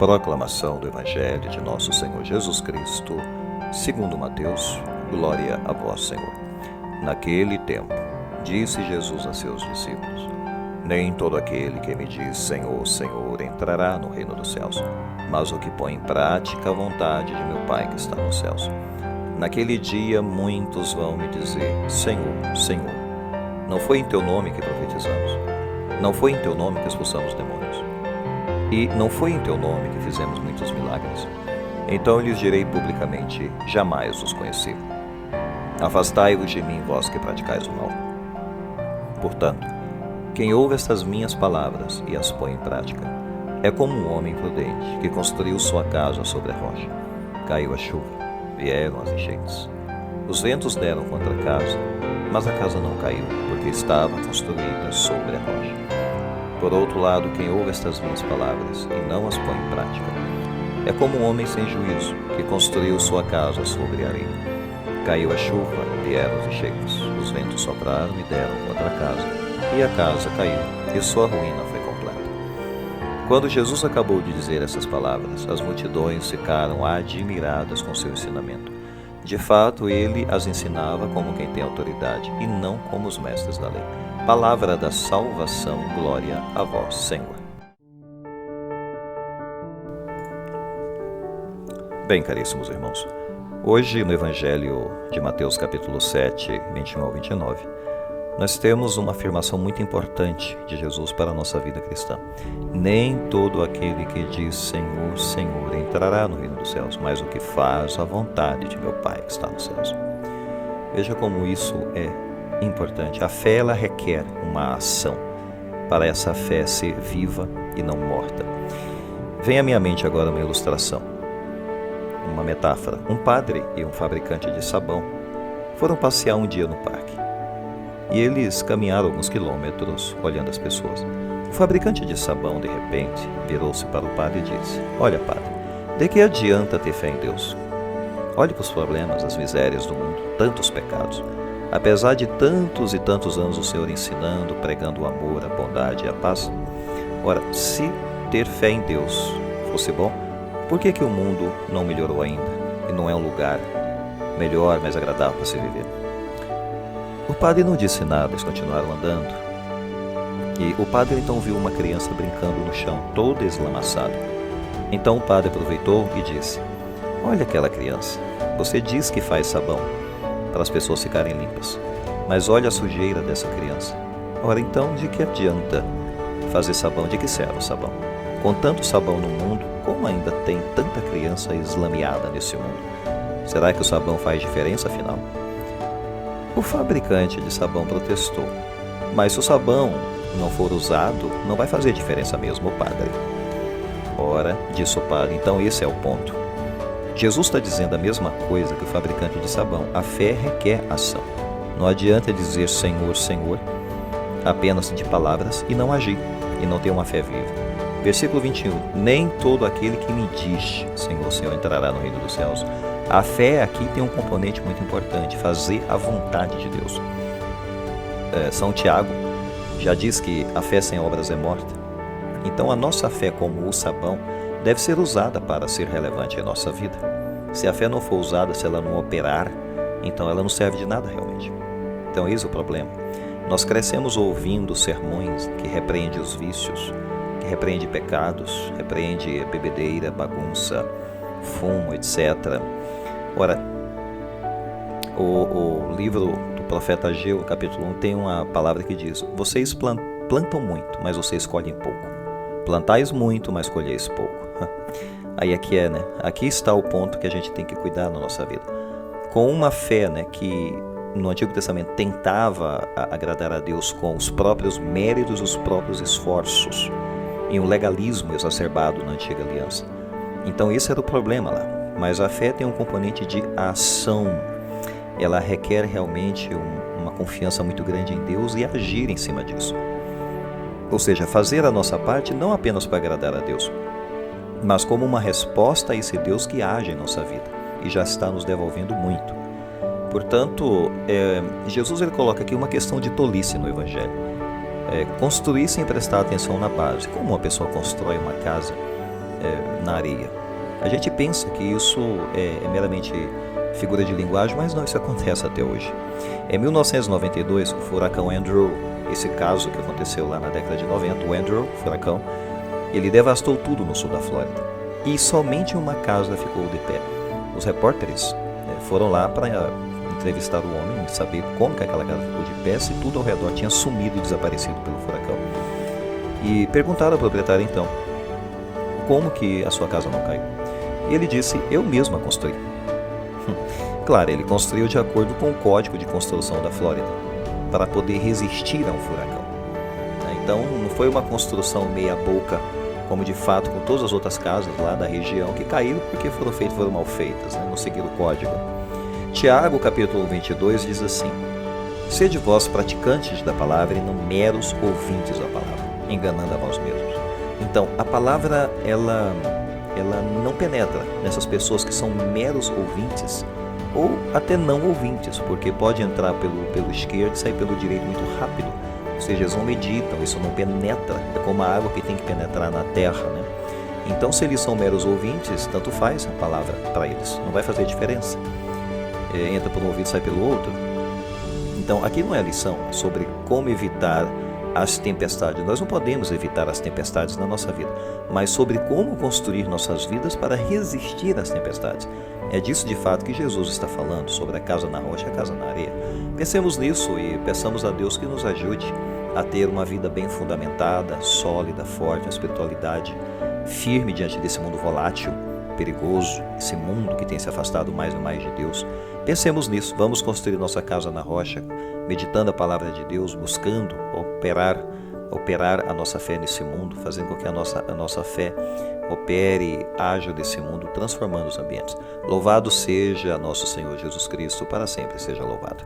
Proclamação do Evangelho de Nosso Senhor Jesus Cristo, segundo Mateus. Glória a vós, Senhor. Naquele tempo, disse Jesus a seus discípulos: Nem todo aquele que me diz Senhor, Senhor entrará no reino dos céus, mas o que põe em prática a vontade de meu Pai que está nos céus. Naquele dia muitos vão me dizer: Senhor, Senhor, não foi em teu nome que profetizamos? Não foi em teu nome que expulsamos demônios? E não foi em teu nome que fizemos muitos milagres? Então eu lhes direi publicamente: jamais os conheci. Afastai-vos de mim, vós que praticais o mal. Portanto, quem ouve estas minhas palavras e as põe em prática, é como um homem prudente que construiu sua casa sobre a rocha. Caiu a chuva, vieram as enchentes. Os ventos deram contra a casa, mas a casa não caiu, porque estava construída sobre a rocha. Por outro lado, quem ouve estas minhas palavras e não as põe em prática, é como um homem sem juízo que construiu sua casa sobre a areia. Caiu a chuva, vieram as enchentes, os ventos sopraram e deram contra a casa, e a casa caiu, e sua ruína foi completa. Quando Jesus acabou de dizer essas palavras, as multidões ficaram admiradas com seu ensinamento. De fato, ele as ensinava como quem tem autoridade, e não como os mestres da lei. Palavra da salvação, glória a vós, Senhor. Bem, caríssimos irmãos, hoje no Evangelho de Mateus capítulo 7, 21 ao 29, nós temos uma afirmação muito importante de Jesus para a nossa vida cristã. Nem todo aquele que diz Senhor, Senhor entrará no reino dos céus, mas o que faz a vontade de meu Pai que está nos céus. Veja como isso é importante. A fé, ela requer uma ação para essa fé ser viva e não morta. Vem à minha mente agora uma ilustração, uma metáfora. Um padre e um fabricante de sabão foram passear um dia no parque. E eles caminharam alguns quilômetros olhando as pessoas. O fabricante de sabão, de repente, virou-se para o padre e disse: Olha, padre, de que adianta ter fé em Deus? Olhe para os problemas, as misérias do mundo, tantos pecados. Apesar de tantos e tantos anos o Senhor ensinando, pregando o amor, a bondade e a paz. Ora, se ter fé em Deus fosse bom, por que o mundo não melhorou ainda? E não é um lugar melhor, mais agradável para se viver? O padre não disse nada, eles continuaram andando. E o padre então viu uma criança brincando no chão, toda eslamaçada. Então o padre aproveitou e disse: Olha aquela criança, você diz que faz sabão para as pessoas ficarem limpas, mas olha a sujeira dessa criança. Ora então, de que adianta fazer sabão? De que serve o sabão? Com tanto sabão no mundo, como ainda tem tanta criança eslameada nesse mundo? Será que o sabão faz diferença afinal? O fabricante de sabão protestou: Mas se o sabão não for usado, não vai fazer diferença mesmo, padre. Ora, disse o padre, então esse é o ponto. Jesus está dizendo a mesma coisa que o fabricante de sabão. A fé requer ação. Não adianta dizer Senhor, Senhor, apenas de palavras e não agir, e não ter uma fé viva. Versículo 21. Nem todo aquele que me diz Senhor, Senhor entrará no reino dos céus. A fé aqui tem um componente muito importante: fazer a vontade de Deus. São Tiago já diz que a fé sem obras é morta. Então a nossa fé, como o sabão, deve ser usada para ser relevante em nossa vida. Se a fé não for usada, se ela não operar, então ela não serve de nada realmente. Então eis o problema. Nós crescemos ouvindo sermões que repreendem os vícios, que repreendem pecados, repreende bebedeira, bagunça, fumo, etc. Ora, o livro do profeta Ageu, capítulo 1, tem uma palavra que diz: Vocês plantam muito, mas vocês colhem pouco. Plantais muito, mas colheis pouco. Aí aqui né? Aqui está o ponto que a gente tem que cuidar na nossa vida. Com uma fé, que no Antigo Testamento tentava agradar a Deus com os próprios méritos, os próprios esforços, e um legalismo exacerbado na Antiga Aliança. Então esse era o problema lá. Mas a fé tem um componente de ação. Ela requer realmente uma confiança muito grande em Deus e agir em cima disso. Ou seja, fazer a nossa parte não apenas para agradar a Deus, mas como uma resposta a esse Deus que age em nossa vida e já está nos devolvendo muito. Portanto, Jesus ele coloca aqui uma questão de tolice no Evangelho. Construir sem prestar atenção na base. Como uma pessoa constrói uma casa na areia. A gente pensa que isso é meramente figura de linguagem, mas não, isso acontece até hoje. Em 1992, o furacão Andrew, esse caso que aconteceu lá na década de 90, o Andrew, furacão, ele devastou tudo no sul da Flórida. E somente uma casa ficou de pé. Os repórteres foram lá para entrevistar o homem, saber como que aquela casa ficou de pé, se tudo ao redor tinha sumido e desaparecido pelo furacão. E perguntaram ao proprietário então, como que a sua casa não caiu? Ele disse, eu mesmo a construí. Claro, ele construiu de acordo com o código de construção da Flórida, para poder resistir a um furacão. Então não foi uma construção meia boca, como de fato com todas as outras casas lá da região que caíram porque foram mal feitas, não seguiram o código. Tiago, capítulo 22, diz assim, sede vós praticantes da palavra e não meros ouvintes da palavra, enganando a vós mesmos. Então, a palavra, ela não penetra nessas pessoas que são meros ouvintes, ou até não ouvintes, porque pode entrar pelo esquerdo e sair pelo direito muito rápido. Ou seja, eles não meditam, isso não penetra, é como a água que tem que penetrar na terra, Então, se eles são meros ouvintes, tanto faz a palavra para eles, não vai fazer diferença. Entra por um ouvido e sai pelo outro. Então, aqui não é a lição sobre como evitar as tempestades. Nós não podemos evitar as tempestades na nossa vida, mas sobre como construir nossas vidas para resistir às tempestades. É disso de fato que Jesus está falando, sobre a casa na rocha e a casa na areia. Pensemos nisso e peçamos a Deus que nos ajude a ter uma vida bem fundamentada, sólida, forte, uma espiritualidade firme diante desse mundo volátil, perigoso, esse mundo que tem se afastado mais e mais de Deus. Pensemos nisso, vamos construir nossa casa na rocha, meditando a palavra de Deus, buscando operar a nossa fé nesse mundo, fazendo com que a nossa fé opere, haja desse mundo, transformando os ambientes. Louvado seja nosso Senhor Jesus Cristo, para sempre seja louvado.